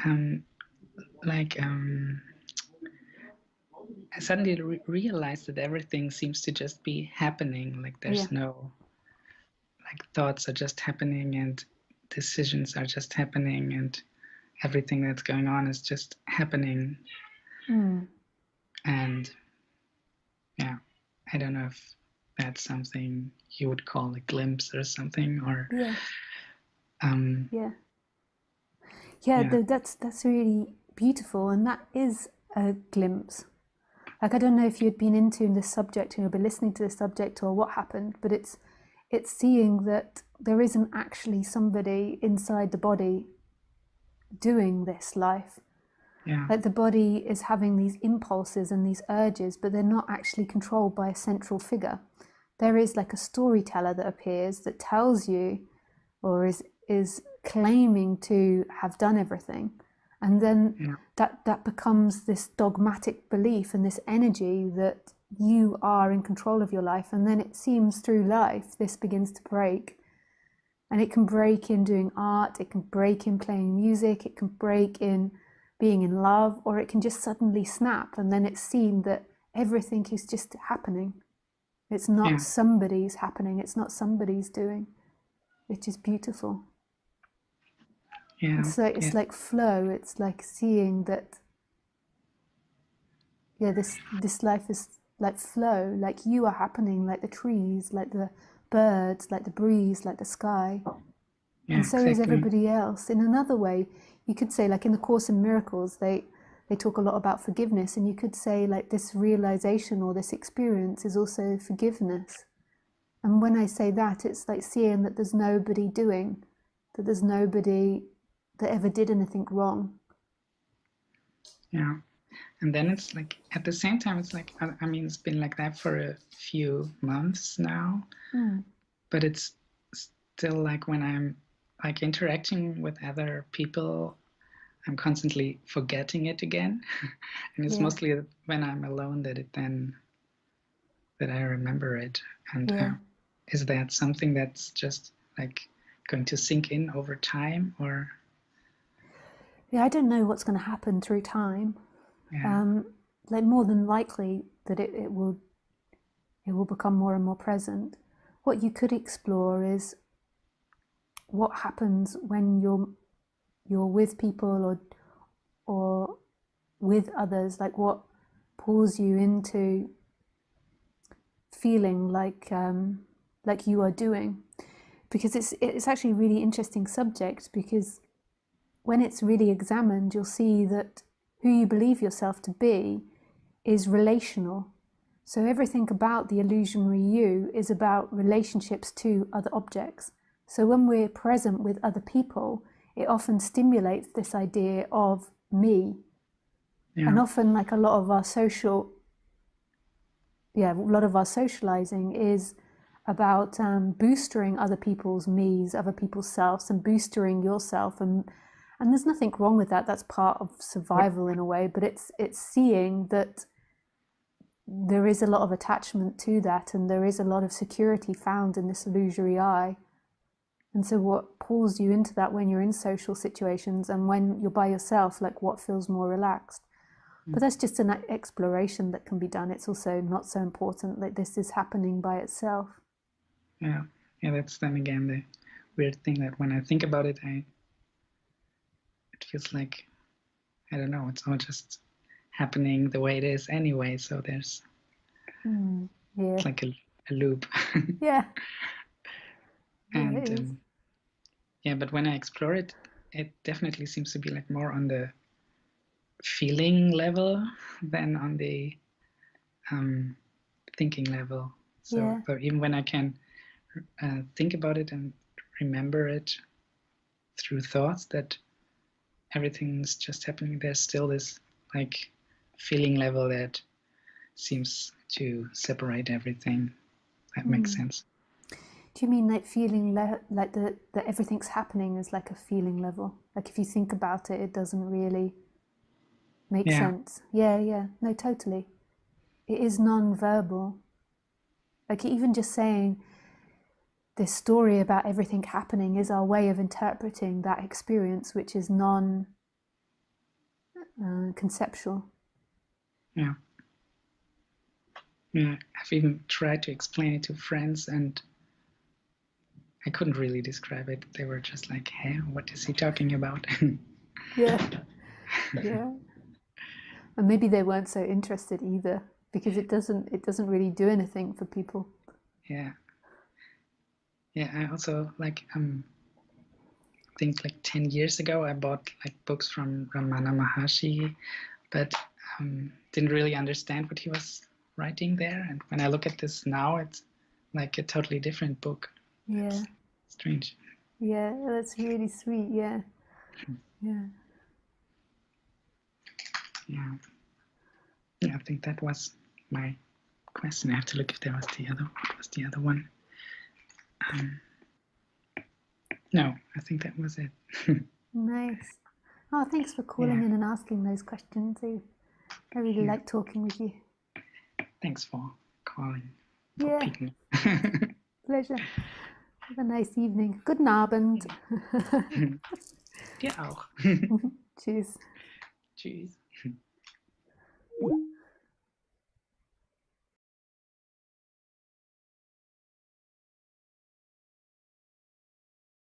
um, like I suddenly realized that everything seems to just be happening. Like Yeah. there's no, like, thoughts are just happening and decisions are just happening and everything that's going on is just happening. Mm. And yeah, I don't know if that's something you would call a glimpse or something, or Yeah. um, Yeah. Yeah, yeah, that's really beautiful, and that is a glimpse. Like, I don't know if you'd been into this subject and you've been listening to this subject or what happened, but it's seeing that there isn't actually somebody inside the body doing this life. yeah, Like, the body is having these impulses and these urges, but they're not actually controlled by a central figure. There is like a storyteller that appears that tells you, or is claiming to have done everything, and then yeah, that becomes this dogmatic belief and this energy that you are in control of your life. And then it seems through life this begins to break, and it can break in doing art, it can break in playing music, it can break in being in love, or it can just suddenly snap, and then it's seen that everything is just happening. It's not yeah, somebody's happening, it's not somebody's doing. It's just beautiful. yeah, It's yeah, like flow. It's like seeing that, yeah, this life is like flow, like you are happening, like the trees, like the birds, like the breeze, like the sky. And yeah, so is exactly. everybody else. In another way, you could say, like in the Course in Miracles, they talk a lot about forgiveness, and you could say like this realization or this experience is also forgiveness. And when I say that, it's like seeing that there's nobody doing, that there's nobody that ever did anything wrong. Yeah. And then it's like at the same time, it's like, I mean, it's been like that for a few months now, Mm. but it's still like when I'm like interacting with other people, I'm constantly forgetting it again. And it's Yeah, mostly when I'm alone that it then that I remember it. And yeah. is that something that's just like going to sink in over time, or Yeah, I don't know what's going to happen through time. yeah, Um, like more than likely that it will become more and more present. What you could explore is what happens when you're with people or with others, like what pulls you into feeling like you are doing, because it's actually a really interesting subject, because when it's really examined, you'll see that who you believe yourself to be is relational. So everything about the illusionary you is about relationships to other objects. So when we're present with other people, it often stimulates this idea of me. And yeah, often, like a lot of our a lot of our socializing is about boosting other people's me's, other people's selves, and boosting yourself. And there's nothing wrong with that. That's part of what, survival in a way. But it's seeing that there is a lot of attachment to that, and there is a lot of security found in this illusory I. And so, what pulls you into that when you're in social situations and when you're by yourself, like what feels more relaxed? But that's just an exploration that can be done. It's also not so important that this is happening by itself. yeah, yeah. That's then again the weird thing that when I think about it, I it feels like, I don't know, it's all just happening the way it is anyway. So there's Mm. it's Yeah, like a loop. yeah, yeah, it And is. yeah, but when I explore it, it definitely seems to be like more on the feeling level than on the um, thinking level. So, Yeah, so even when I can think about it and remember it through thoughts that everything's just happening, there's still this like feeling level that seems to separate everything. That makes mm. sense. Do you mean like feeling like that everything's happening is like a feeling level? Like if you think about it, it doesn't really make Yeah, sense. Yeah, yeah, no, totally. It is non-verbal. Like even just saying this story about everything happening is our way of interpreting that experience, which is non-verbal. conceptual. Yeah. Yeah, I've even tried to explain it to friends, and I couldn't really describe it. They were just like, "Hey, what is he talking about?" Yeah, yeah. And maybe they weren't so interested either, because it doesn't really do anything for people. Yeah. Yeah, I also think like 10 years ago I bought like books from Ramana Maharshi, but didn't really understand what he was writing there. And when I look at this now, it's like a totally different book. Yeah. Strange. Yeah, that's really sweet. Yeah. Yeah. Yeah. Yeah, I think that was my question. I have to look if there was what was the other one? No, I think that was it. Nice. Oh, thanks for calling in and asking those questions. I really like talking with you. Thanks for calling. Yeah. Pleasure. Have a nice evening. Guten Abend. Dir auch. Tschüss. Tschüss.